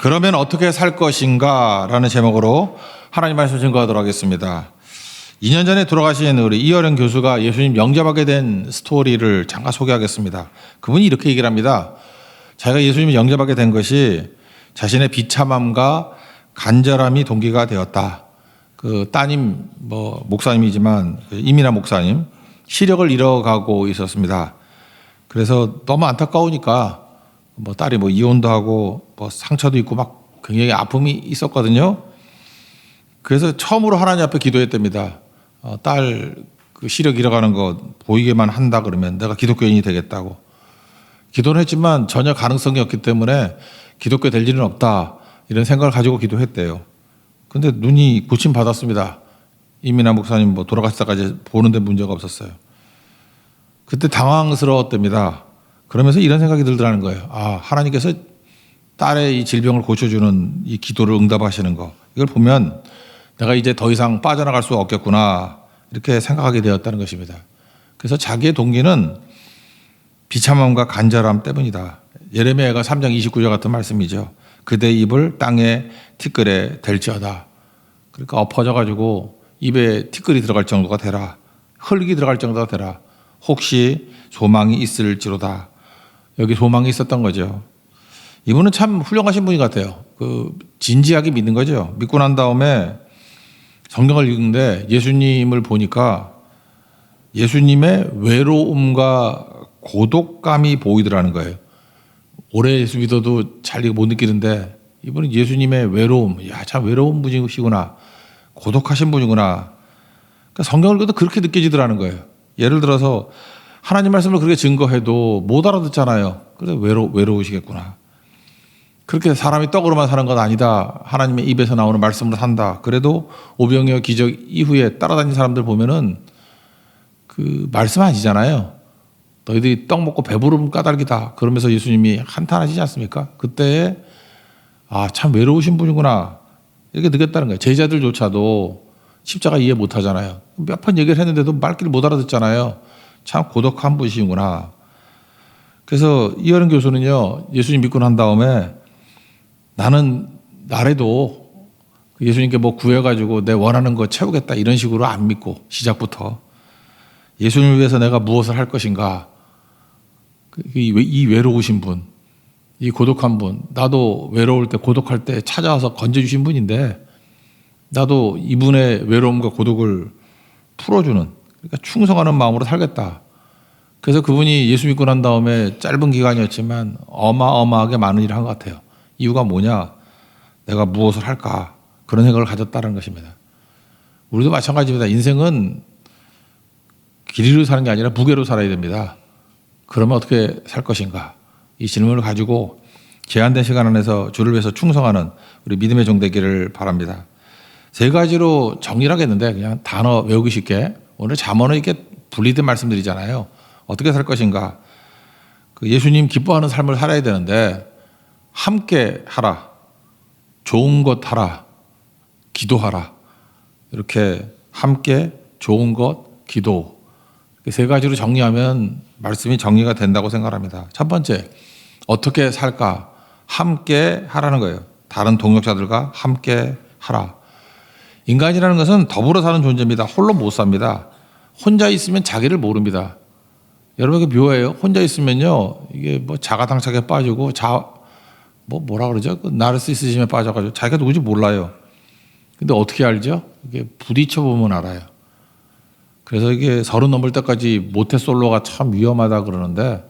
그러면 어떻게 살 것인가 라는 제목으로 하나님 말씀 증거하도록 하겠습니다. 2년 전에 돌아가신 우리 이어령 교수가 예수님 영접하게 된 스토리를 잠깐 소개하겠습니다. 그분이 이렇게 얘기를 합니다. 자기가 예수님을 영접하게 된 것이 자신의 비참함과 간절함이 동기가 되었다. 그 따님 목사님이지만 이민아 목사님 시력을 잃어가고 있었습니다. 그래서 너무 안타까우니까 딸이 이혼도 하고 상처도 있고 막 굉장히 아픔이 있었거든요. 그래서 처음으로 하나님 앞에 기도했답니다. 딸 그 시력 잃어가는 거 보이게만 한다 그러면 내가 기독교인이 되겠다고. 기도는 했지만 전혀 가능성이 없기 때문에 기독교 될 일은 없다 이런 생각을 가지고 기도했대요. 근데 눈이 고침 받았습니다. 이민아 목사님 돌아가실 때까지 보는데 문제가 없었어요. 그때 당황스러웠답니다. 그러면서 이런 생각이 들더라는 거예요. 하나님께서 딸의 이 질병을 고쳐주는 이 기도를 응답하시는 거, 이걸 보면 내가 이제 더 이상 빠져나갈 수 없겠구나 이렇게 생각하게 되었다는 것입니다. 그래서 자기의 동기는 비참함과 간절함 때문이다. 예레미야가 3장 29절 같은 말씀이죠. 그대 입을 땅에 티끌에 댈지어다. 그러니까 엎어져가지고 입에 티끌이 들어갈 정도가 되라. 흙이 들어갈 정도가 되라. 혹시 소망이 있을지로다. 여기 소망이 있었던 거죠. 이분은 참 훌륭하신 분이 같아요. 진지하게 믿는 거죠. 믿고 난 다음에 성경을 읽는데 예수님을 보니까 예수님의 외로움과 고독감이 보이더라는 거예요. 오래 예수 믿어도 잘 못 느끼는데 이분은 예수님의 외로움, 참 외로운 분이시구나, 고독하신 분이구나. 그러니까 성경을 읽어도 그렇게 느껴지더라는 거예요. 예를 들어서 하나님 말씀을 그렇게 증거해도 못 알아듣잖아요. 그래서 외로우시겠구나. 그렇게 사람이 떡으로만 사는 건 아니다. 하나님의 입에서 나오는 말씀으로 산다. 그래도 오병이어 기적 이후에 따라다니는 사람들 보면은 그 말씀 아니잖아요. 너희들이 떡 먹고 배부르면 까닭이다. 그러면서 예수님이 한탄하시지 않습니까? 그때 참 외로우신 분이구나 이렇게 느꼈다는 거예요. 제자들조차도 십자가 이해 못 하잖아요. 몇 번 얘기를 했는데도 말귀를 못 알아듣잖아요. 참 고독한 분이시구나. 그래서 이어른 교수는요, 예수님 믿고 난 다음에 나는 나래도 예수님께 구해가지고 내 원하는 거 채우겠다 이런 식으로 안 믿고 시작부터 예수님을 위해서 내가 무엇을 할 것인가. 이 외로우신 분, 이 고독한 분, 나도 외로울 때 고독할 때 찾아와서 건져주신 분인데 나도 이분의 외로움과 고독을 풀어주는, 그러니까 충성하는 마음으로 살겠다. 그래서 그분이 예수 믿고 난 다음에 짧은 기간이었지만 어마어마하게 많은 일을 한 것 같아요. 이유가 뭐냐? 내가 무엇을 할까? 그런 생각을 가졌다는 것입니다. 우리도 마찬가지입니다. 인생은 길이로 사는 게 아니라 무게로 살아야 됩니다. 그러면 어떻게 살 것인가? 이 질문을 가지고 제한된 시간 안에서 주를 위해서 충성하는 우리 믿음의 종 되기를 바랍니다. 세 가지로 정리를 하겠는데 그냥 단어 외우기 쉽게 오늘 잠언은 이렇게 분리된 말씀들이잖아요. 어떻게 살 것인가? 예수님 기뻐하는 삶을 살아야 되는데 함께 하라, 좋은 것 하라, 기도하라. 이렇게 함께 좋은 것, 기도. 세 가지로 정리하면 말씀이 정리가 된다고 생각합니다. 첫 번째, 어떻게 살까? 함께 하라는 거예요. 다른 동역자들과 함께 하라. 인간이라는 것은 더불어 사는 존재입니다. 홀로 못 삽니다. 혼자 있으면 자기를 모릅니다. 여러분, 이게 묘해요. 혼자 있으면요, 이게 자가당착에 빠지고 뭐라 그러죠? 나르시시즘에 빠져가지고 자기가 누군지 몰라요. 근데 어떻게 알죠? 이게 부딪혀보면 알아요. 그래서 이게 30 넘을 때까지 모태솔로가 참 위험하다 그러는데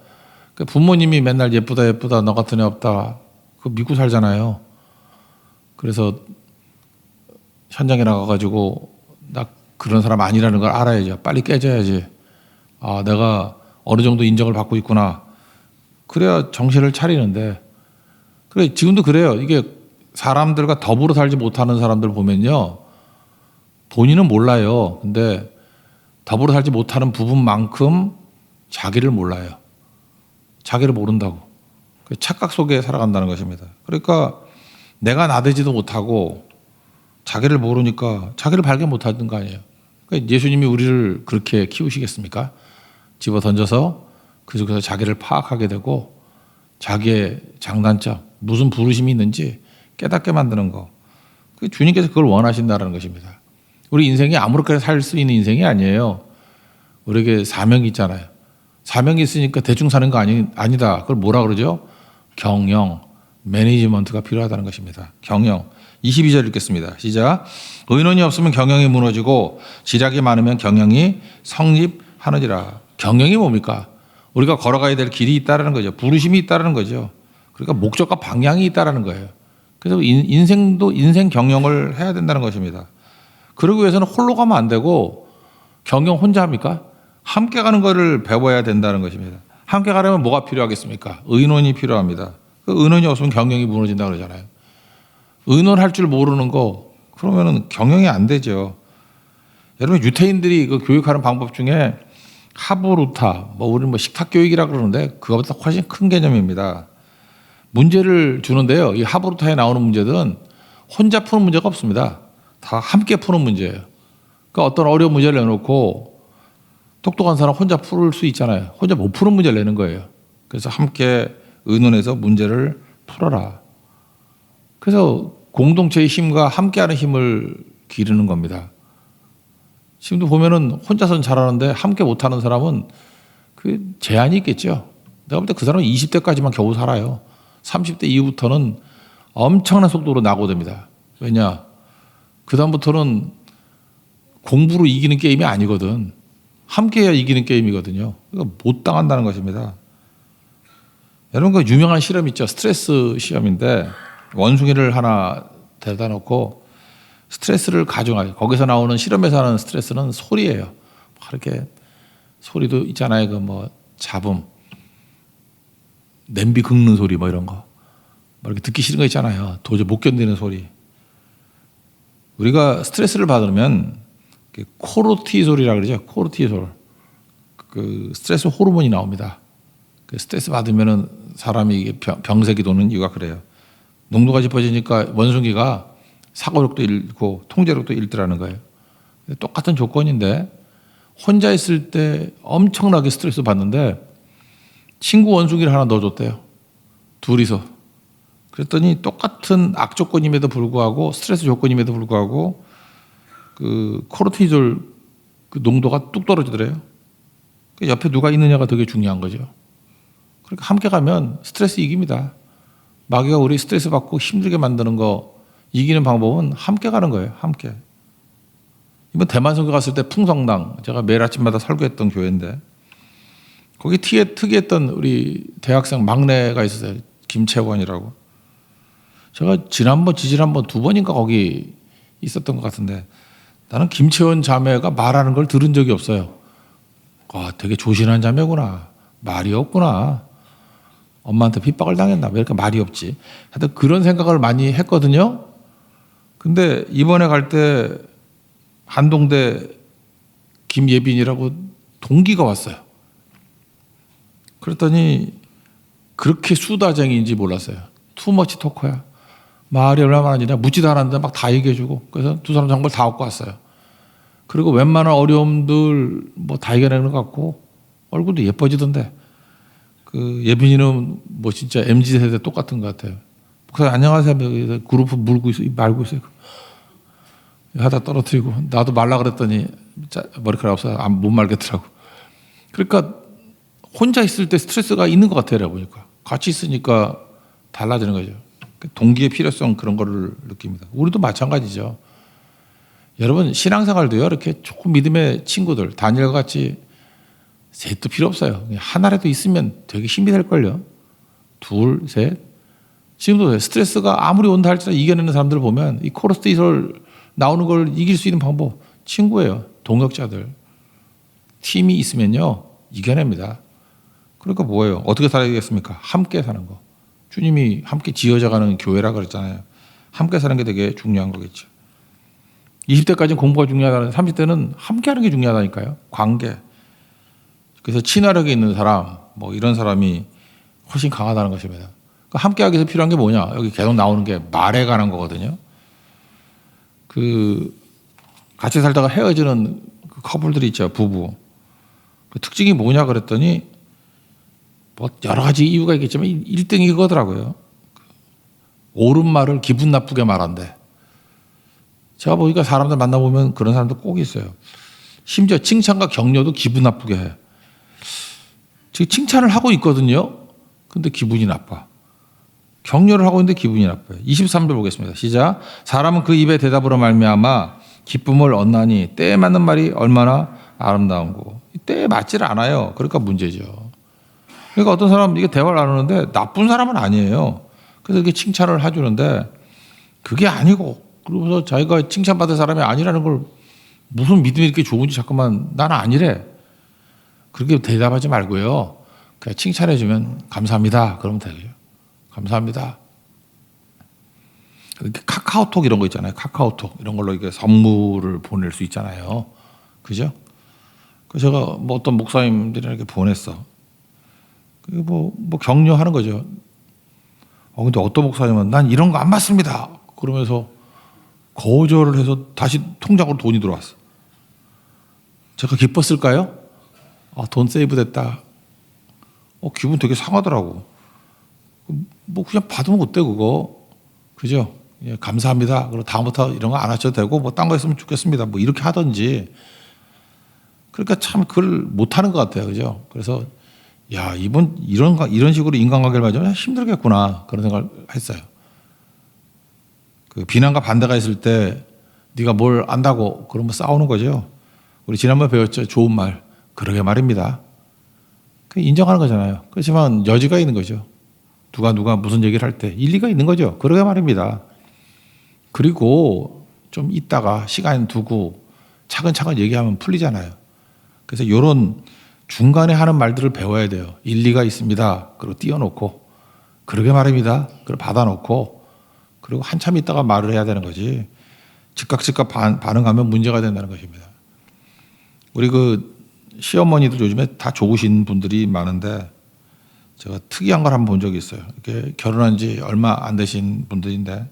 부모님이 맨날 예쁘다 너 같은 애 없다 그거 믿고 살잖아요. 그래서 현장에 나가가지고 나 그런 사람 아니라는 걸 알아야죠. 빨리 깨져야지. 내가 어느 정도 인정을 받고 있구나. 그래야 정신을 차리는데 그래 지금도 그래요. 이게 사람들과 더불어 살지 못하는 사람들 보면요. 본인은 몰라요. 근데 더불어 살지 못하는 부분만큼 자기를 몰라요. 자기를 모른다고. 착각 속에 살아간다는 것입니다. 그러니까 내가 나대지도 못하고 자기를 모르니까 자기를 발견 못하는 거 아니에요. 그러니까 예수님이 우리를 그렇게 키우시겠습니까? 집어 던져서 그 속에서 자기를 파악하게 되고 자기의 장단점, 무슨 부르심이 있는지 깨닫게 만드는 거. 주님께서 그걸 원하신다는 것입니다. 우리 인생이 아무렇게나 살 수 있는 인생이 아니에요. 우리에게 사명이 있잖아요. 사명이 있으니까 대충 사는 거 아니다. 그걸 뭐라 그러죠? 경영, 매니지먼트가 필요하다는 것입니다. 경영. 22절 읽겠습니다. 시작. 의논이 없으면 경영이 무너지고 지략이 많으면 경영이 성립하느니라. 경영이 뭡니까? 우리가 걸어가야 될 길이 있다는 거죠. 부르심이 있다는 거죠. 그러니까 목적과 방향이 있다는 거예요. 그래서 인생도 인생 경영을 해야 된다는 것입니다. 그러기 위해서는 홀로 가면 안 되고 경영 혼자 합니까? 함께 가는 것을 배워야 된다는 것입니다. 함께 가려면 뭐가 필요하겠습니까? 의논이 필요합니다. 그 의논이 없으면 경영이 무너진다고 그러잖아요. 의논할 줄 모르는 거 그러면은 경영이 안 되죠. 여러분 유태인들이 그 교육하는 방법 중에 하브루타, 우리는 식탁 교육이라 그러는데 그거보다 훨씬 큰 개념입니다. 문제를 주는데요. 이 하브루타에 나오는 문제들은 혼자 푸는 문제가 없습니다. 다 함께 푸는 문제예요. 그러니까 어떤 어려운 문제를 내놓고 똑똑한 사람 혼자 풀 수 있잖아요. 혼자 못 푸는 문제를 내는 거예요. 그래서 함께 의논해서 문제를 풀어라. 그래서 공동체의 힘과 함께하는 힘을 기르는 겁니다. 지금도 보면은 혼자서는 잘하는데 함께 못하는 사람은 그 제한이 있겠죠. 내가 볼 때 그 사람은 20대까지만 겨우 살아요. 30대 이후부터는 엄청난 속도로 낙오됩니다. 왜냐? 그다음부터는 공부로 이기는 게임이 아니거든. 함께해야 이기는 게임이거든요. 그러니까 못 당한다는 것입니다. 여러분 그 유명한 실험 있죠. 스트레스 시험인데 원숭이를 하나 데려다 놓고 스트레스를 가중하게 거기서 나오는 실험에서 하는 스트레스는 소리예요. 이렇게 소리도 있잖아요. 그 잡음, 냄비 긁는 소리 이런 거. 이렇게 듣기 싫은 거 있잖아요. 도저히 못 견디는 소리. 우리가 스트레스를 받으면 코르티솔이라 그러죠. 코르티솔. 그 스트레스 호르몬이 나옵니다. 그 스트레스 받으면은 사람이 이게 병색이 도는 이유가 그래요. 농도가 짚어지니까 원숭이가 사고력도 잃고 통제력도 잃더라는 거예요. 똑같은 조건인데 혼자 있을 때 엄청나게 스트레스 받는데 친구 원숭이를 하나 넣어줬대요. 둘이서. 그랬더니 똑같은 악조건임에도 불구하고 스트레스 조건임에도 불구하고 그 코르티졸 그 농도가 뚝 떨어지더래요. 옆에 누가 있느냐가 되게 중요한 거죠. 그러니까 함께 가면 스트레스 이깁니다. 마귀가 우리 스트레스 받고 힘들게 만드는 거 이기는 방법은 함께 가는 거예요. 함께. 이번 대만 선교 갔을 때 풍성당 제가 매일 아침마다 설교했던 교회인데 거기 특이했던 우리 대학생 막내가 있었어요. 김채원이라고. 제가 지지난번 두 번인가 거기 있었던 것 같은데 나는 김채원 자매가 말하는 걸 들은 적이 없어요. 되게 조신한 자매구나. 말이 없구나. 엄마한테 핍박을 당했나? 왜 이렇게 말이 없지? 하여튼 그런 생각을 많이 했거든요. 근데 이번에 갈 때 한동대 김예빈이라고 동기가 왔어요. 그랬더니 그렇게 수다쟁이인지 몰랐어요. 투머치 토커야. 말이 얼마나 많은지 내가 묻지도 않았는데 막 다 얘기해주고 그래서 두 사람 정보를 다 얻고 왔어요. 그리고 웬만한 어려움들 다 이겨내는 것 같고 얼굴도 예뻐지던데 그 예빈이는 진짜 MZ세대 똑같은 것 같아요. 그래서 안녕하세요. 그룹 말고 있어요. 하다 떨어뜨리고 나도 말라 그랬더니 머리카락 없어서 못 말겠더라고. 그러니까 혼자 있을 때 스트레스가 있는 것 같아요. 보니까 같이 있으니까 달라지는 거죠. 동기의 필요성 그런 거를 느낍니다. 우리도 마찬가지죠. 여러분 신앙생활도요. 이렇게 조금 믿음의 친구들 다니엘과 같이 셋도 필요 없어요. 하나라도 있으면 되게 힘이 될걸요. 둘, 셋. 지금도 스트레스가 아무리 온다 할지라도 이겨내는 사람들을 보면 이 코르티솔 나오는 걸 이길 수 있는 방법 친구예요. 동역자들. 팀이 있으면요. 이겨냅니다. 그러니까 뭐예요? 어떻게 살아야겠습니까? 함께 사는 거. 주님이 함께 지어져가는 교회라 그랬잖아요. 함께 사는 게 되게 중요한 거겠죠. 20대까지는 공부가 중요하다는 30대는 함께 하는 게 중요하다니까요. 관계. 그래서 친화력이 있는 사람 이런 사람이 훨씬 강하다는 것입니다. 그러니까 함께 하기 위해서 필요한 게 뭐냐? 여기 계속 나오는 게 말에 관한 거거든요. 그 같이 살다가 헤어지는 그 커플들이 있죠. 부부. 그 특징이 뭐냐 그랬더니 뭐 여러 가지 이유가 있겠지만 1등이 이거더라고요. 옳은 말을 기분 나쁘게 말한대. 제가 보니까 사람들 만나보면 그런 사람들 꼭 있어요. 심지어 칭찬과 격려도 기분 나쁘게 해. 지금 칭찬을 하고 있거든요. 근데 기분이 나빠. 격려를 하고 있는데 기분이 나빠요. 23절 보겠습니다. 시작. 사람은 그 입의 대답으로 말미암아 기쁨을 얻나니 때에 맞는 말이 얼마나 아름다운고. 때에 맞지를 않아요. 그러니까 문제죠. 그러니까 어떤 사람은 이게 대화를 나누는데 나쁜 사람은 아니에요. 그래서 이렇게 칭찬을 해주는데 그게 아니고 그러면서 자기가 칭찬받을 사람이 아니라는 걸 무슨 믿음이 이렇게 좋은지 자꾸만 나는 아니래. 그렇게 대답하지 말고요. 그냥 칭찬해주면 감사합니다. 그러면 되죠. 감사합니다. 이렇게 카카오톡 이런 거 있잖아요. 카카오톡 이런 걸로 이게 선물을 보낼 수 있잖아요. 그죠? 그래서 제가 뭐 어떤 목사님들에게 보냈어. 뭐 격려하는 거죠. 근데 어떤 목사님은 난 이런 거 안 받습니다. 그러면서 거절을 해서 다시 통장으로 돈이 들어왔어. 제가 기뻤을까요? 돈 세이브 됐다. 기분 되게 상하더라고. 뭐 그냥 받으면 어때 그거. 그죠? 예, 감사합니다. 그리고 다음부터 이런 거 안 하셔도 되고 뭐 딴 거 했으면 좋겠습니다. 뭐 이렇게 하든지. 그러니까 참 그걸 못하는 것 같아요. 그죠? 그래서 야 이번 이런 식으로 인간관계를 맺으면 힘들겠구나 그런 생각을 했어요. 그 비난과 반대가 있을 때 네가 뭘 안다고 그러면 싸우는 거죠. 우리 지난번에 배웠죠. 좋은 말. 그러게 말입니다. 인정하는 거잖아요. 그렇지만 여지가 있는 거죠. 누가 무슨 얘기를 할 때 일리가 있는 거죠. 그러게 말입니다. 그리고 좀 있다가 시간 두고 차근차근 얘기하면 풀리잖아요. 그래서 이런 중간에 하는 말들을 배워야 돼요. 일리가 있습니다. 그리고 띄워놓고 그러게 말입니다. 그리고 받아놓고 그리고 한참 있다가 말을 해야 되는 거지. 즉각 반응하면 문제가 된다는 것입니다. 우리 그 시어머니들 요즘에 다 좋으신 분들이 많은데 제가 특이한 걸 한번 본 적이 있어요. 이렇게 결혼한 지 얼마 안 되신 분들인데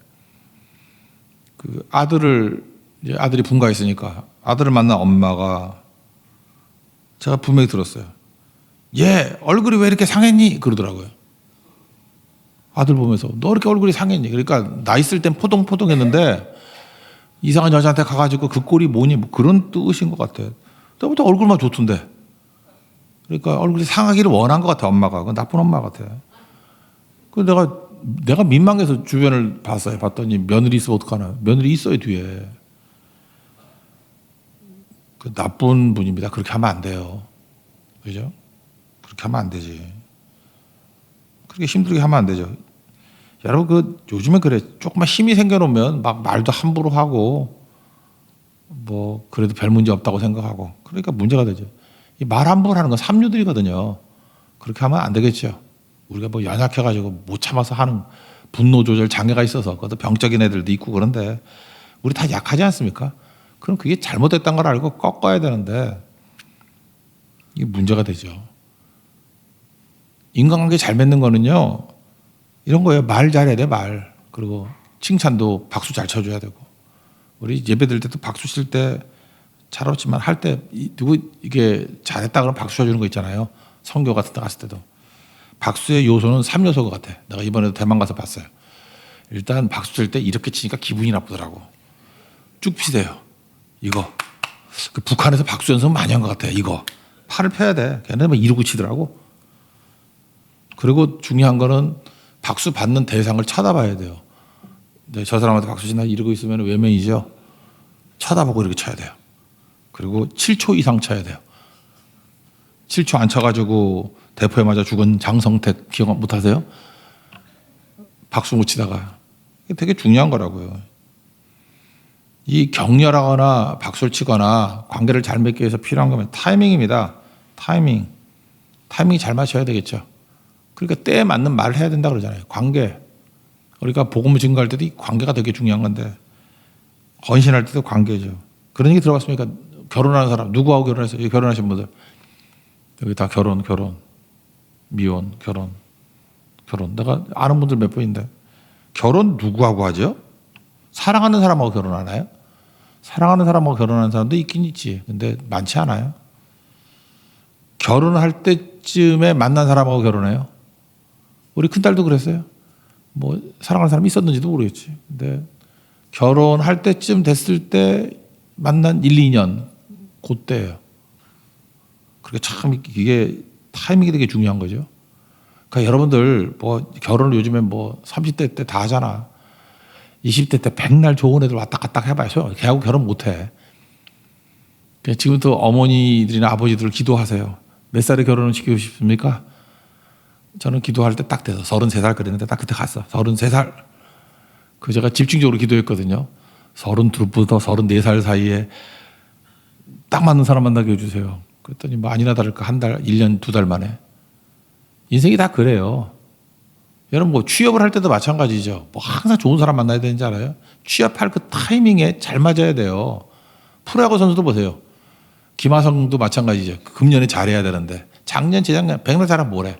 그 아들이 분가했으니까 아들을 만난 엄마가 제가 분명히 들었어요. 얘 얼굴이 왜 이렇게 상했니? 그러더라고요. 아들 보면서 너 이렇게 얼굴이 상했니? 그러니까 나 있을 땐 포동포동했는데 이상한 여자한테 가가지고 그 꼴이 뭐니? 뭐 그런 뜻인 것 같아. 너보다 얼굴만 좋던데. 그러니까 얼굴이 상하기를 원한 것 같아 엄마가. 그건 나쁜 엄마 같아. 그 내가 민망해서 주변을 봤어요. 봤더니 며느리 있으면 어떡하나. 며느리 있어요 뒤에. 그 나쁜 분입니다. 그렇게 하면 안 돼요. 그죠? 그렇게 하면 안 되지. 그렇게 힘들게 하면 안 되죠. 여러분 요즘에 그래. 조금만 힘이 생겨놓으면 막 말도 함부로 하고 뭐 그래도 별 문제 없다고 생각하고 그러니까 문제가 되죠. 이 말 함부로 하는 건 삼류들이거든요. 그렇게 하면 안 되겠죠. 우리가 뭐 연약해가지고 못 참아서 하는 분노 조절 장애가 있어서 그것도 병적인 애들도 있고 그런데 우리 다 약하지 않습니까? 그럼 그게 잘못됐다는 걸 알고 꺾어야 되는데 이게 문제가 되죠. 인간관계 잘 맺는 거는요. 이런 거예요. 말 잘해야 돼 말. 그리고 칭찬도 박수 잘 쳐줘야 되고 우리 예배 드릴 때도 박수 칠 때 잘했지만 할 때 누구 이게 잘했다 그러면 박수 쳐주는 거 있잖아요. 선교 같은 데 갔을 때도 박수의 요소는 3요소 같아. 내가 이번에도 대만 가서 봤어요. 일단 박수 칠 때 이렇게 치니까 기분이 나쁘더라고. 쭉 피세요. 이거 그 북한에서 박수 연습 많이 한 것 같아. 이거 팔을 펴야 돼. 걔네 막 이러고 치더라고. 그리고 중요한 거는 박수 받는 대상을 쳐다봐야 돼요. 저 사람한테 박수 치나 이러고 있으면 외면이죠. 쳐다보고 이렇게 쳐야 돼요. 그리고 7초 이상 쳐야 돼요. 7초 안 쳐가지고 대포에 맞아 죽은 장성택 기억 못 하세요? 박수 못 치다가. 이게 되게 중요한 거라고요. 이 격려하거나 박수를 치거나 관계를 잘 맺기 위해서 필요한 거면 타이밍입니다. 타이밍. 타이밍이 잘 맞춰야 되겠죠. 그러니까 때에 맞는 말을 해야 된다 그러잖아요. 관계. 우리가 복음을 증거할 때도 이 관계가 되게 중요한 건데 헌신할 때도 관계죠. 그런 얘기 들어봤습니까? 결혼하는 사람 누구하고 결혼했어요? 여기 결혼하신 분들 여기 다 결혼 미혼 결혼 내가 아는 분들 몇 분인데 결혼 누구하고 하죠? 사랑하는 사람하고 결혼하나요? 사랑하는 사람하고 결혼하는 사람도 있긴 있지. 근데 많지 않아요. 결혼할 때쯤에 만난 사람하고 결혼해요. 우리 큰딸도 그랬어요. 뭐 사랑하는 사람이 있었는지도 모르겠지. 근데 결혼할 때쯤 됐을 때 만난 1, 2년 그때예요. 그러니까 참 이게 타이밍이 되게 중요한 거죠. 그러니까 여러분들 뭐 결혼을 요즘에 뭐 30대 때 다 하잖아. 20대 때 백날 좋은 애들 왔다 갔다 해봐요. 걔하고 결혼 못 해. 지금부터 어머니들이나 아버지들 기도하세요. 몇 살에 결혼을 시키고 싶습니까? 저는 기도할 때 딱 돼서 33살 그랬는데 딱 그때 갔어. 33살. 그 제가 집중적으로 기도했거든요. 32부터 34살 사이에 딱 맞는 사람 만나게 해주세요. 그랬더니 뭐 아니나 다를까 한 달, 1년, 2달 만에. 인생이 다 그래요. 여러분 뭐 취업을 할 때도 마찬가지죠. 뭐 항상 좋은 사람 만나야 되는지 알아요? 취업할 그 타이밍에 잘 맞아야 돼요. 프로야구 선수도 보세요. 김하성도 마찬가지죠. 금년에 잘해야 되는데 작년, 재작년 백날 잘하면 뭐래.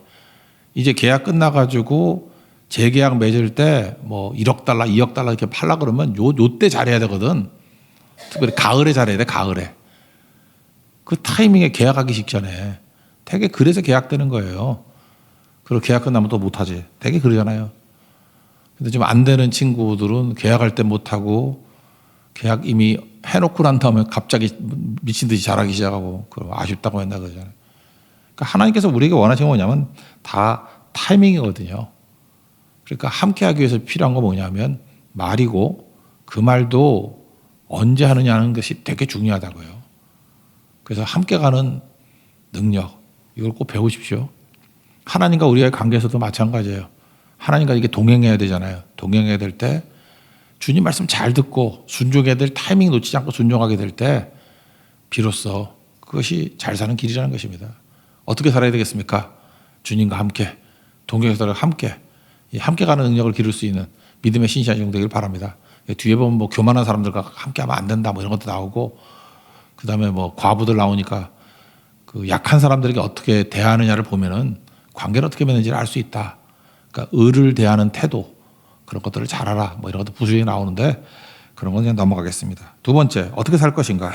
이제 계약 끝나가지고 재계약 맺을 때 뭐 1억 달러, 2억 달러 이렇게 팔라 그러면 요때 잘해야 되거든. 특별히 가을에 잘해야 돼, 가을에. 그 타이밍에 계약하기 직전에. 되게 그래서 계약되는 거예요. 그리고 계약 끝나면 또 못하지. 되게 그러잖아요. 근데 좀 안 되는 친구들은 계약할 때 못하고 계약 이미 해놓고 난 다음에 갑자기 미친 듯이 잘하기 시작하고 아쉽다고 맨날 그러잖아요. 그러니까 하나님께서 우리에게 원하시는 건 뭐냐면 다 타이밍이거든요. 그러니까 함께하기 위해서 필요한 건 뭐냐면 말이고 그 말도 언제 하느냐는 것이 되게 중요하다고요. 그래서 함께 가는 능력 이걸 꼭 배우십시오. 하나님과 우리의 관계에서도 마찬가지예요. 하나님과 이게 동행해야 되잖아요. 동행해야 될 때 주님 말씀 잘 듣고 순종해야 될 타이밍 놓치지 않고 순종하게 될 때 비로소 그것이 잘 사는 길이라는 것입니다. 어떻게 살아야 되겠습니까? 주님과 함께 동행해서 함께 함께 가는 능력을 기를 수 있는 믿음의 신실한 종 되길 바랍니다. 뒤에 보면 뭐 교만한 사람들과 함께하면 안 된다 뭐 이런 것도 나오고 그다음에 뭐 과부들 나오니까 그 약한 사람들에게 어떻게 대하느냐를 보면은 관계를 어떻게 맺는지를 알 수 있다. 그러니까 을을 대하는 태도 그런 것들을 잘 알아. 뭐 이런 것도 부수에 나오는데 그런 건 그냥 넘어가겠습니다. 두 번째, 어떻게 살 것인가?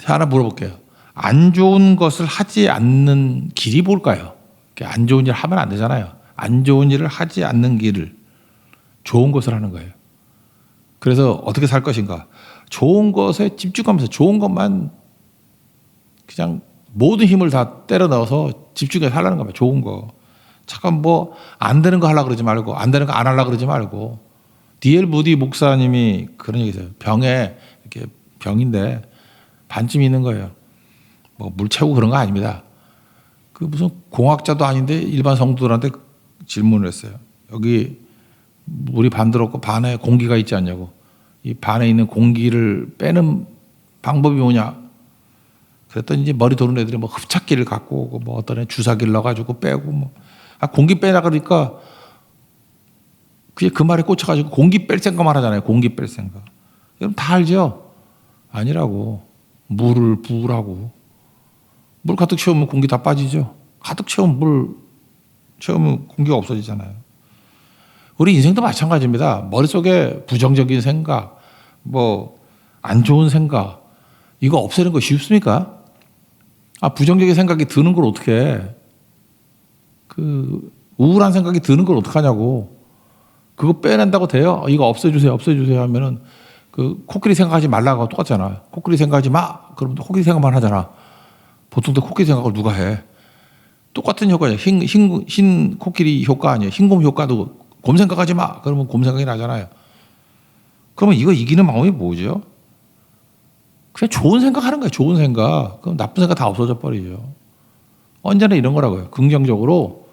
하나 물어볼게요. 안 좋은 것을 하지 않는 길이 뭘까요? 안 좋은 일 하면 안 되잖아요. 안 좋은 일을 하지 않는 길을 좋은 것을 하는 거예요. 그래서 어떻게 살 것인가? 좋은 것에 집중하면서 좋은 것만 그냥 모든 힘을 다 때려 넣어서 집중해서 하려는 겁니다. 좋은 거. 잠깐 뭐 안 되는 거 하려고 그러지 말고 안 되는 거 안 하려고 그러지 말고 D.L. 무디 목사님이 그런 얘기 있어요. 병에 이렇게 병인데 반쯤 있는 거예요. 뭐 물 채우고 그런 거 아닙니다. 그 무슨 공학자도 아닌데 일반 성도들한테 질문을 했어요. 여기 물이 반 들었고 반에 공기가 있지 않냐고. 이 반에 있는 공기를 빼는 방법이 뭐냐. 그랬더니 이제 머리 도는 애들이 뭐 흡착기를 갖고 오고 뭐 어떤 애 주사기를 넣어가지고 빼고 뭐. 공기 빼라 그러니까 그게 그 말에 꽂혀가지고 공기 뺄 생각만 하잖아요. 공기 뺄 생각. 여러분 다 알죠? 아니라고. 물을 부으라고. 물 가득 채우면 공기 다 빠지죠. 가득 채우면 물 채우면 공기가 없어지잖아요. 우리 인생도 마찬가지입니다. 머릿속에 부정적인 생각, 뭐 안 좋은 생각 이거 없애는 거 쉽습니까? 부정적인 생각이 드는 걸 어떻게 해? 그 우울한 생각이 드는 걸 어떡하냐고. 그거 빼낸다고 돼요? 이거 없애주세요, 없애주세요 하면은 그 코끼리 생각하지 말라고 똑같잖아. 코끼리 생각하지 마. 그러면 코끼리 생각만 하잖아. 보통 또 코끼리 생각을 누가 해? 똑같은 효과예요. 흰 코끼리 효과 아니에요. 흰곰 효과도 곰 생각하지 마. 그러면 곰 생각이 나잖아요. 그러면 이거 이기는 방법이 뭐죠? 그냥 좋은 생각하는 거예요. 좋은 생각. 그럼 나쁜 생각 다 없어져 버리죠. 언제나 이런 거라고요. 긍정적으로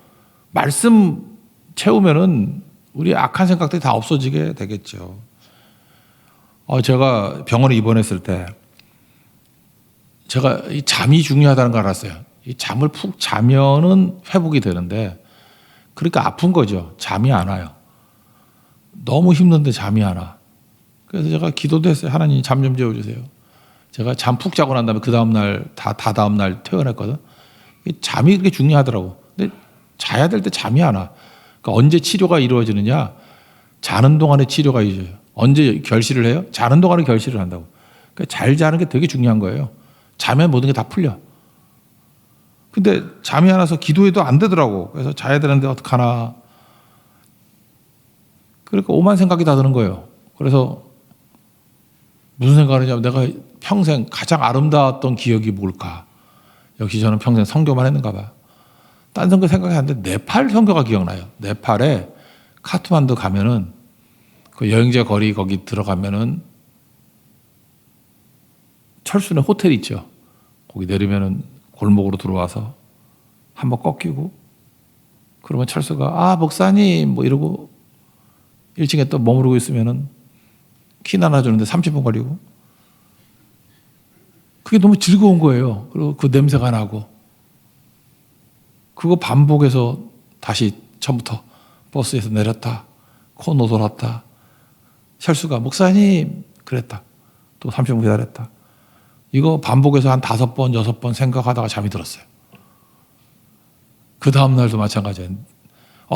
말씀 채우면은 우리 악한 생각들이 다 없어지게 되겠죠. 제가 병원에 입원했을 때 제가 이 잠이 중요하다는 걸 알았어요. 이 잠을 푹 자면은 회복이 되는데 그러니까 아픈 거죠. 잠이 안 와요. 너무 힘든데 잠이 안 와. 그래서 제가 기도도 했어요. 하나님 잠 좀 재워주세요. 제가 잠 푹 자고 난 다음에 그 다음날 다 다음날 퇴원했거든. 잠이 그렇게 중요하더라고. 근데 자야 될 때 잠이 안 와. 그러니까 언제 치료가 이루어지느냐? 자는 동안에 치료가 이루어져요. 언제 결실을 해요? 자는 동안에 결실을 한다고. 그러니까 잘 자는 게 되게 중요한 거예요. 자면 모든 게 다 풀려. 근데 잠이 안 와서 기도해도 안 되더라고. 그래서 자야 되는데 어떡하나. 그러니까 오만 생각이 다 드는 거예요. 그래서 무슨 생각을 하냐면 내가 평생 가장 아름다웠던 기억이 뭘까? 역시 저는 평생 선교만 했는가 봐. 딴 선교 생각이 안 나는데 네팔 선교가 기억나요. 네팔에 카트만두 가면은 그 여행자 거리 거기 들어가면은 철수는 호텔 있죠. 거기 내리면은 골목으로 들어와서 한번 꺾이고 그러면 철수가 목사님 뭐 이러고 1층에 또 머무르고 있으면은 키 나눠주는데 30분 걸리고 그게 너무 즐거운 거예요. 그리고 그 냄새가 나고 그거 반복해서 다시 처음부터 버스에서 내렸다 코너 돌았다 철수가 목사님 그랬다 또 30분 기다렸다 이거 반복해서 한 5번 6번 생각하다가 잠이 들었어요. 그 다음날도 마찬가지예요.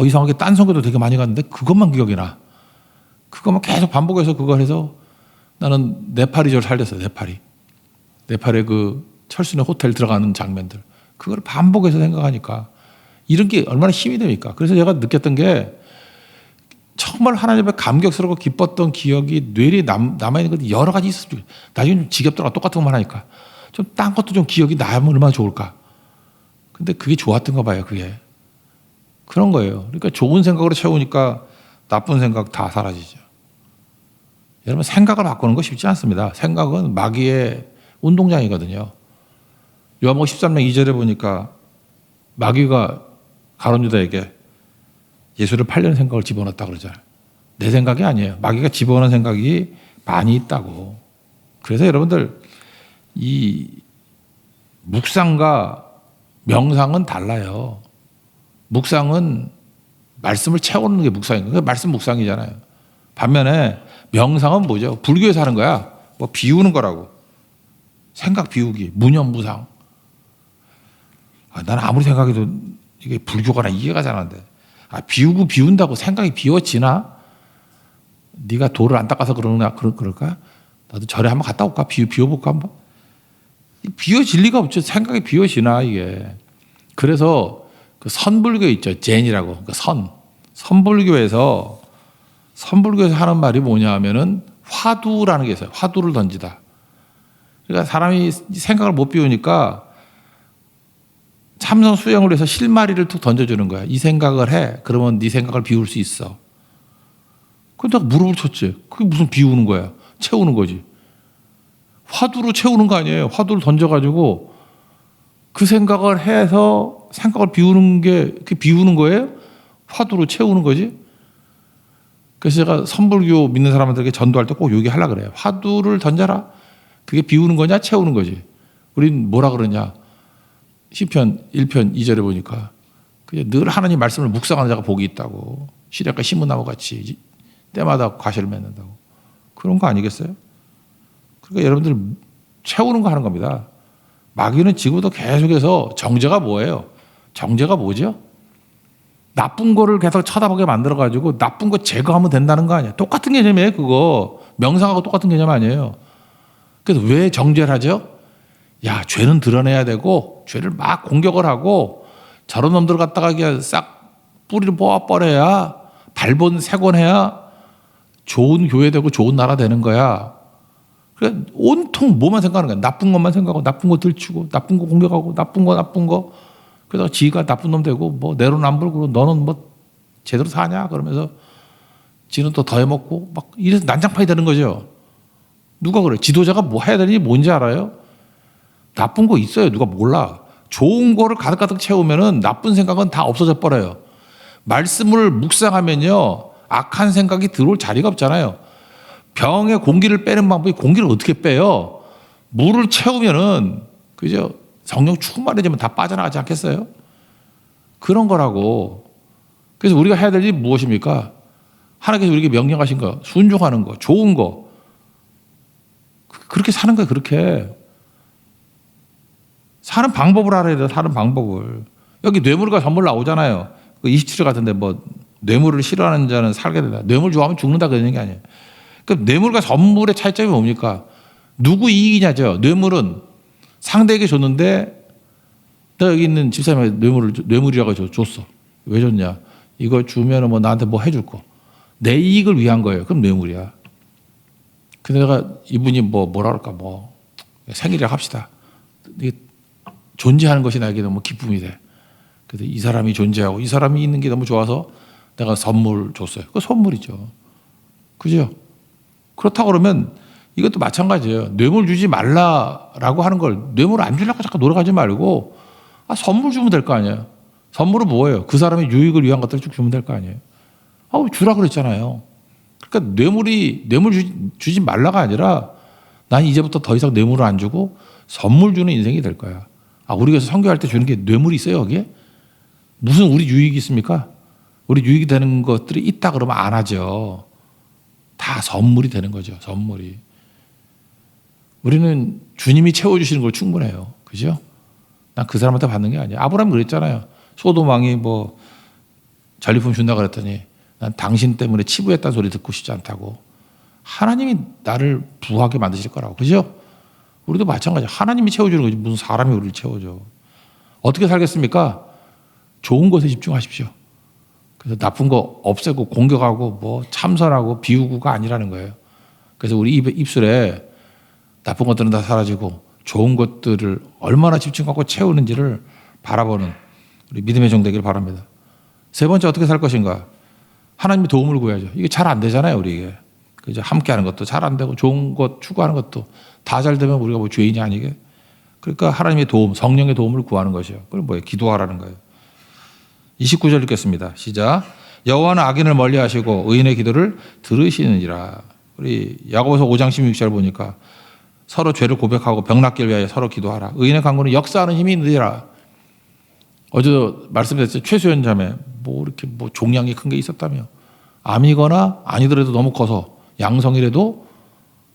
이상하게 딴 선교도 되게 많이 갔는데 그것만 기억이 나. 그것만 계속 반복해서 그걸 해서 나는 네팔이 살렸어요. 네팔의 그 철수네 호텔 들어가는 장면들 그걸 반복해서 생각하니까 이런 게 얼마나 힘이 됩니까? 그래서 제가 느꼈던 게 정말 하나님 앞에 감격스럽고 기뻤던 기억이 뇌리에 남아있는 것들이 여러 가지 있었으면 좋겠어요. 나중에 좀 지겹더라고 똑같은 것만 하니까 좀 딴 것도 좀 기억이 나면 얼마나 좋을까. 근데 그게 좋았던가 봐요. 그게 그런 거예요. 그러니까 좋은 생각으로 채우니까 나쁜 생각 다 사라지죠. 여러분 생각을 바꾸는 거 쉽지 않습니다. 생각은 마귀의 운동장이거든요. 요한복음 13장 2절에 보니까 마귀가 가룟 유다에게 예수를 팔려는 생각을 집어넣었다 그러잖아요. 내 생각이 아니에요. 마귀가 집어넣은 생각이 많이 있다고. 그래서 여러분들 이 묵상과 명상은 달라요. 묵상은 말씀을 채우는 게 묵상인 거예요. 말씀 묵상이잖아요. 반면에 명상은 뭐죠? 불교에서 하는 거야. 뭐 비우는 거라고. 생각 비우기, 무념무상. 나는 아무리 생각해도 이게 불교가 나 이해가 잘 안 돼. 비우고 비운다고 생각이 비워지나? 네가 돌을 안 닦아서 그럴까? 나도 절에 한번 갔다 올까? 비워볼까 한번? 비워질 리가 없죠. 생각이 비워지나 이게. 그래서 그 선불교 있죠. 젠이라고. 그 선불교에서 하는 말이 뭐냐 하면은 화두라는 게 있어요. 화두를 던지다. 그러니까 사람이 생각을 못 비우니까 참선 수행을 해서 실마리를 툭 던져주는 거야. 이 생각을 해. 그러면 네 생각을 비울 수 있어. 근데 내가 무릎을 쳤지. 그게 무슨 비우는 거야. 채우는 거지. 화두로 채우는 거 아니에요. 화두를 던져가지고 그 생각을 해서 생각을 비우는 게 그게 비우는 거예요. 화두로 채우는 거지. 그래서 제가 선불교 믿는 사람들에게 전도할 때 꼭 얘기하려고 그래요. 화두를 던져라. 그게 비우는 거냐 채우는 거지. 우린 뭐라 그러냐. 시편 1편 2절에 보니까 늘 하나님 말씀을 묵상하는 자가 복이 있다고. 시냇가 시무나무 같이 때마다 과실을 맺는다고. 그런 거 아니겠어요? 그러니까 여러분들 채우는 거 하는 겁니다. 마귀는 지금도 계속해서 정죄가 뭐예요? 정죄가 뭐죠? 나쁜 거를 계속 쳐다보게 만들어가지고 나쁜 거 제거하면 된다는 거 아니에요? 똑같은 개념이에요, 그거. 명상하고 똑같은 개념 아니에요. 그래서 왜 정죄를 하죠? 야, 죄는 드러내야 되고 죄를 막 공격을 하고 저런 놈들 갖다가 그냥 싹 뿌리를 뽑아버려야 발본 세곤해야 좋은 교회 되고 좋은 나라 되는 거야. 그래 온통 뭐만 생각하는 거야. 나쁜 것만 생각하고 나쁜 거 들추고 나쁜 거 공격하고 나쁜 거. 그러다가 지가 나쁜 놈 되고 뭐 내로남불고 너는 뭐 제대로 사냐 그러면서 지는 또 더 해먹고 막 이래서 난장판이 되는 거죠. 누가 그래? 지도자가 뭐 해야 되는지 뭔지 알아요? 나쁜 거 있어요. 누가 몰라. 좋은 거를 가득가득 채우면은 나쁜 생각은 다 없어져 버려요. 말씀을 묵상하면요. 악한 생각이 들어올 자리가 없잖아요. 병에 공기를 빼는 방법이 공기를 어떻게 빼요? 물을 채우면은 그죠? 성령 충만해지면 다 빠져나가지 않겠어요? 그런 거라고. 그래서 우리가 해야 될 일이 무엇입니까? 하나님께서 우리에게 명령하신 거, 순종하는 거, 좋은 거. 그렇게 사는 거예요. 그렇게. 사는 방법을 알아야 돼요. 사는 방법을. 여기 뇌물과 선물 나오잖아요. 27절 같은데 뭐 뇌물을 싫어하는 자는 살게 된다. 뇌물 좋아하면 죽는다 그런 게 아니에요. 그러니까 뇌물과 선물의 차이점이 뭡니까? 누구 이익이냐죠. 뇌물은 상대에게 줬는데 내가 여기 있는 집사님한테 뇌물이라고 줬어. 왜 줬냐? 이거 주면은 뭐 나한테 뭐 해줄 거. 내 이익을 위한 거예요. 그럼 뇌물이야. 근데 내가 이분이 뭐라 그럴까 뭐 생일이라 합시다. 이게 존재하는 것이 나에게 너무 기쁨이 돼. 그래서 이 사람이 존재하고 이 사람이 있는 게 너무 좋아서 내가 선물 줬어요. 그거 선물이죠. 그죠? 그렇다고 그러면 이것도 마찬가지예요. 뇌물 주지 말라라고 하는 걸 뇌물 안 주려고 자꾸 노력하지 말고 선물 주면 될 거 아니에요. 선물은 뭐예요? 그 사람의 유익을 위한 것들을 쭉 주면 될 거 아니에요. 주라 그랬잖아요. 그러니까 뇌물 주지 말라가 아니라 난 이제부터 더 이상 뇌물을 안 주고 선물 주는 인생이 될 거야. 우리 교회에서 선교할 때 주는 게 뇌물이 있어요, 여기에? 무슨 우리 유익이 있습니까? 우리 유익이 되는 것들이 있다 그러면 안 하죠. 다 선물이 되는 거죠, 선물이. 우리는 주님이 채워주시는 걸 충분해요. 그죠? 난 그 사람한테 받는 게 아니야. 아브라함이 그랬잖아요. 소돔 왕이 뭐 전리품 준다 그랬더니 난 당신 때문에 치부했다는 소리 듣고 싶지 않다고. 하나님이 나를 부하게 만드실 거라고. 그죠? 우리도 마찬가지야. 하나님이 채워주는 거지. 무슨 사람이 우리를 채워줘. 어떻게 살겠습니까? 좋은 것에 집중하십시오. 그래서 나쁜 거 없애고 공격하고 뭐 참선하고 비우고가 아니라는 거예요. 그래서 우리 입술에 나쁜 것들은 다 사라지고 좋은 것들을 얼마나 집중하고 채우는지를 바라보는 우리 믿음의 종 되기를 바랍니다. 세 번째, 어떻게 살 것인가? 하나님의 도움을 구해야죠. 이게 잘 안 되잖아요, 우리 이게. 그죠? 함께 하는 것도 잘 안 되고 좋은 것 추구하는 것도 다 잘 되면 우리가 뭐 죄인이 아니게. 그러니까 하나님의 도움, 성령의 도움을 구하는 것이요. 그럼 뭐예요? 기도하라는 거예요. 29절 읽겠습니다. 시작. 여호와는 악인을 멀리하시고 의인의 기도를 들으시느니라. 우리 야고보서 5장 16절 보니까 서로 죄를 고백하고 병 낫기를 위하여 서로 기도하라. 의인의 간구는 역사하는 힘이 있느니라. 어제도 말씀드렸죠. 최수연 자매 뭐 이렇게 뭐 종양이 큰 게 있었다며. 암이거나 아니더라도 너무 커서 양성이라도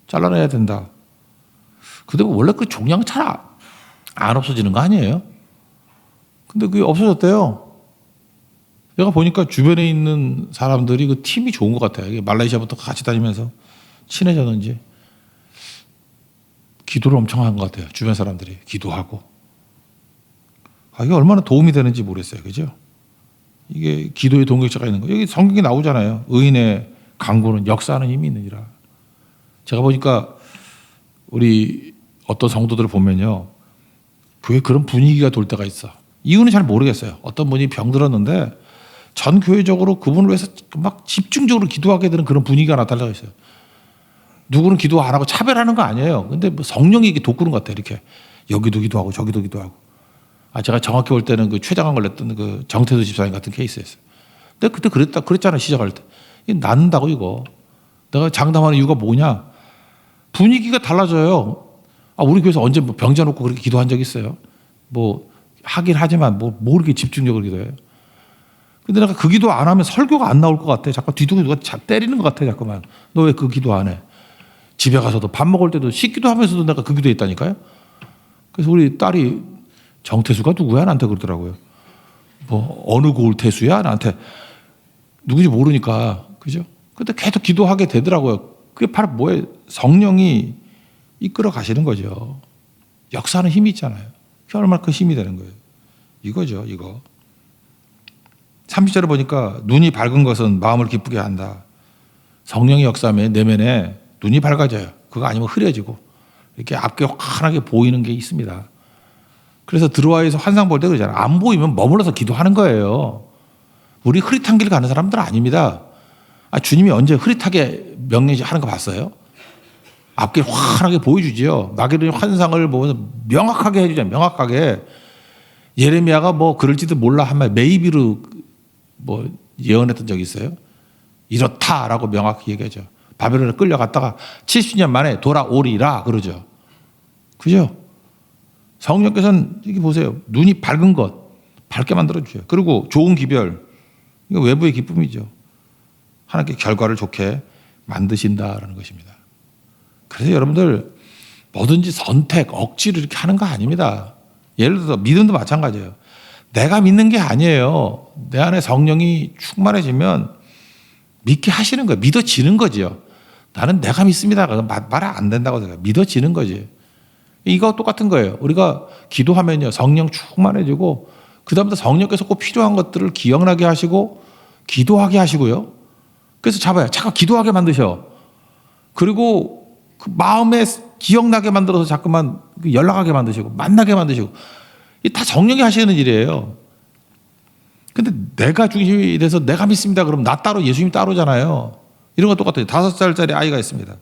잘라내야 된다. 근데 원래 그 종양 잘 안 없어지는 거 아니에요? 근데 그게 없어졌대요. 내가 보니까 주변에 있는 사람들이 그 팀이 좋은 것 같아요. 이게 말레이시아부터 같이 다니면서 친해졌는지 기도를 엄청 한 것 같아요. 주변 사람들이 기도하고. 이게 얼마나 도움이 되는지 모르겠어요. 그죠? 이게 기도의 동력자가 있는 거. 여기 성경에 나오잖아요. 의인의 간구는 역사하는 힘이 있느니라. 제가 보니까 우리 어떤 성도들을 보면요. 교회 그런 분위기가 돌 때가 있어. 이유는 잘 모르겠어요. 어떤 분이 병들었는데 전 교회적으로 그분을 위해서 막 집중적으로 기도하게 되는 그런 분위기가 나타나고 있어요. 누구는 기도 안 하고 차별하는 거 아니에요. 근데 뭐 성령이 이게 돋구는 것 같아요. 이렇게 여기도 기도하고 저기도 기도하고. 제가 정확히 볼 때는 그 췌장암 걸렸던 그 정태수 집사님 같은 케이스였어요. 근데 그때 그랬잖아요. 시작할 때. 이게 낫는다고 이거. 내가 장담하는 이유가 뭐냐? 분위기가 달라져요. 우리 교회에서 언제 뭐 병자 놓고 그렇게 기도한 적 있어요? 뭐 하긴 하지만 뭐 이렇게 집중적으로 기도해요. 근데 내가 그 기도 안 하면 설교가 안 나올 것 같아. 자꾸 뒤통수 누가 때리는 것 같아. 자꾸만. 너 왜 그 기도 안 해? 집에 가서도 밥 먹을 때도 씻기도 하면서도 내가 그 기도했다니까요. 그래서 우리 딸이 정태수가 누구야? 나한테 그러더라고요. 뭐 어느 고을 태수야? 나한테 누군지 모르니까. 그죠? 근데 계속 기도하게 되더라고요. 그게 바로 뭐예요? 성령이 이끌어 가시는 거죠. 역사하는 힘이 있잖아요. 그게 얼마나 큰 힘이 되는 거예요. 이거죠, 이거. 30절에 보니까 눈이 밝은 것은 마음을 기쁘게 한다. 성령의 역사면 내면에 눈이 밝아져요. 그거 아니면 흐려지고 이렇게 앞게 환하게 보이는 게 있습니다. 그래서 드로아에서 환상 볼 때 그러잖아요. 안 보이면 머물러서 기도하는 거예요. 우리 흐릿한 길 가는 사람들은 아닙니다. 주님이 언제 흐릿하게 명령하는 거 봤어요? 앞길 환하게 보여주지요. 마게도니 환상을 보면서 명확하게 해주잖아요. 명확하게. 예레미야가 뭐 그럴지도 몰라 한 말 메이비로 뭐 예언했던 적이 있어요. 이렇다라고 명확히 얘기하죠. 바벨론에 끌려갔다가 70년 만에 돌아오리라 그러죠. 그죠? 성령께서는 이게 보세요. 눈이 밝은 것 밝게 만들어주세요. 그리고 좋은 기별 이거 외부의 기쁨이죠. 하나님께 결과를 좋게 만드신다라는 것입니다. 그래서 여러분들 뭐든지 선택, 억지로 이렇게 하는 거 아닙니다. 예를 들어서 믿음도 마찬가지예요. 내가 믿는 게 아니에요. 내 안에 성령이 충만해지면 믿게 하시는 거예요. 믿어지는 거지요. 나는 내가 믿습니다. 말 안 된다고 생각해요. 믿어지는 거지. 이거 똑같은 거예요. 우리가 기도하면요, 성령 충만해지고 그다음부터 성령께서 꼭 필요한 것들을 기억나게 하시고 기도하게 하시고요. 그래서 잡아요. 잠깐 기도하게 만드셔. 그리고 그 마음에 기억나게 만들어서 자꾸만 연락하게 만드시고 만나게 만드시고, 이게 다 성령이 하시는 일이에요. 근데 내가 중심이 돼서 내가 믿습니다 그러면 나 따로 예수님 따로잖아요. 이런 거 똑같아요. 5살짜리 아이가 있습니다.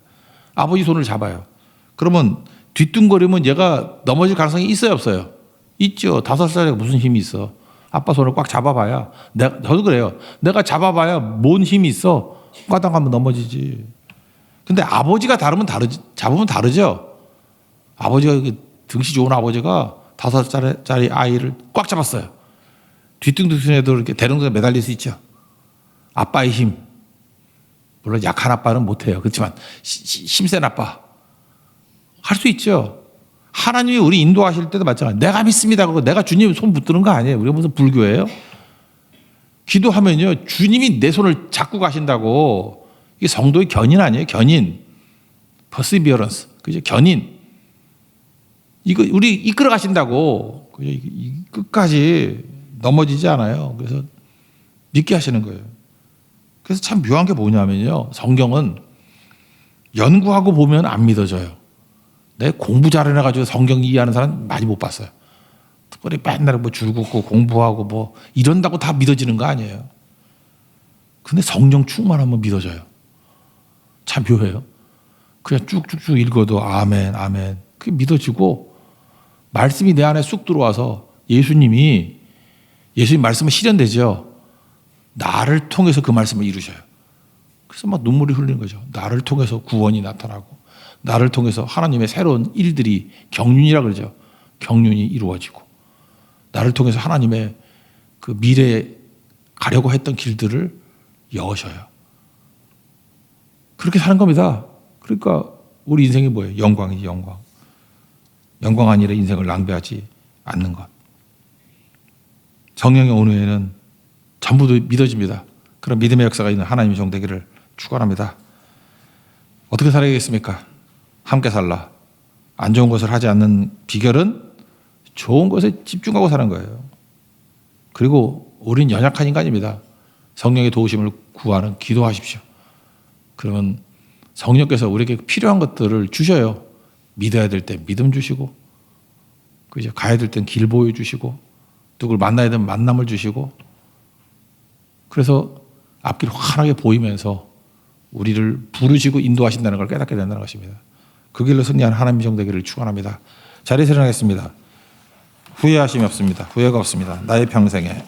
아버지 손을 잡아요. 그러면 뒤뚱거리면 얘가 넘어질 가능성이 있어요 없어요? 있죠. 5살짜리가 무슨 힘이 있어. 아빠 손을 꽉 잡아봐야, 저도 그래요. 내가 잡아봐야 뭔 힘이 있어. 까당하면 넘어지지. 근데 아버지가 잡으면 다르죠. 아버지가 등치 좋은 아버지가 5살짜리 아이를 꽉 잡았어요. 뒤뚱뒤뚱해도 이렇게 대롱대롱 매달릴 수 있죠. 아빠의 힘. 물론 약한 아빠는 못해요. 그렇지만 힘센 아빠 할 수 있죠. 하나님이 우리 인도하실 때도 마찬가지. 내가 믿습니다 그러고 내가 주님 손 붙드는 거 아니에요. 우리가 무슨 불교예요? 기도하면요, 주님이 내 손을 잡고 가신다고. 이게 성도의 견인 아니에요? 견인. perseverance. 그죠? 견인. 이거 우리 이끌어 가신다고. 끝까지 넘어지지 않아요. 그래서 믿게 하시는 거예요. 그래서 참 묘한 게 뭐냐면요, 성경은 연구하고 보면 안 믿어져요. 내 공부 잘해가지고 성경 이해하는 사람 많이 못 봤어요. 특별히 맨날 뭐 줄 긋고 공부하고 뭐 이런다고 다 믿어지는 거 아니에요. 근데 성령 충만하면 믿어져요. 참 묘해요. 그냥 쭉쭉쭉 읽어도 아멘, 아멘. 그게 믿어지고 말씀이 내 안에 쑥 들어와서 예수님 말씀은 실현되죠. 나를 통해서 그 말씀을 이루셔요. 그래서 막 눈물이 흘리는 거죠. 나를 통해서 구원이 나타나고 나를 통해서 하나님의 새로운 일들이, 경륜이라 그러죠. 경륜이 이루어지고 나를 통해서 하나님의 그 미래에 가려고 했던 길들을 여셔요. 그렇게 사는 겁니다. 그러니까 우리 인생이 뭐예요? 영광이지, 영광. 영광 아니라 인생을 낭비하지 않는 것. 성령의 온후에는 전부 믿어집니다. 그런 믿음의 역사가 있는 하나님의 종 되기를 축원합니다. 어떻게 살아야겠습니까? 함께 살라. 안 좋은 것을 하지 않는 비결은 좋은 것에 집중하고 사는 거예요. 그리고 우린 연약한 인간입니다. 성령의 도우심을 구하는 기도하십시오. 그러면 성령께서 우리에게 필요한 것들을 주셔요. 믿어야 될 때 믿음 주시고, 그죠? 가야 될 땐 길 보여주시고, 누굴 만나야 되면 만남을 주시고, 그래서 앞길 환하게 보이면서 우리를 부르시고 인도하신다는 걸 깨닫게 된다는 것입니다. 그 길로 승리하는 하나님의 종 되기를 축원합니다. 자리에서 일어나겠습니다. 후회하심이 없습니다. 후회가 없습니다. 나의 평생에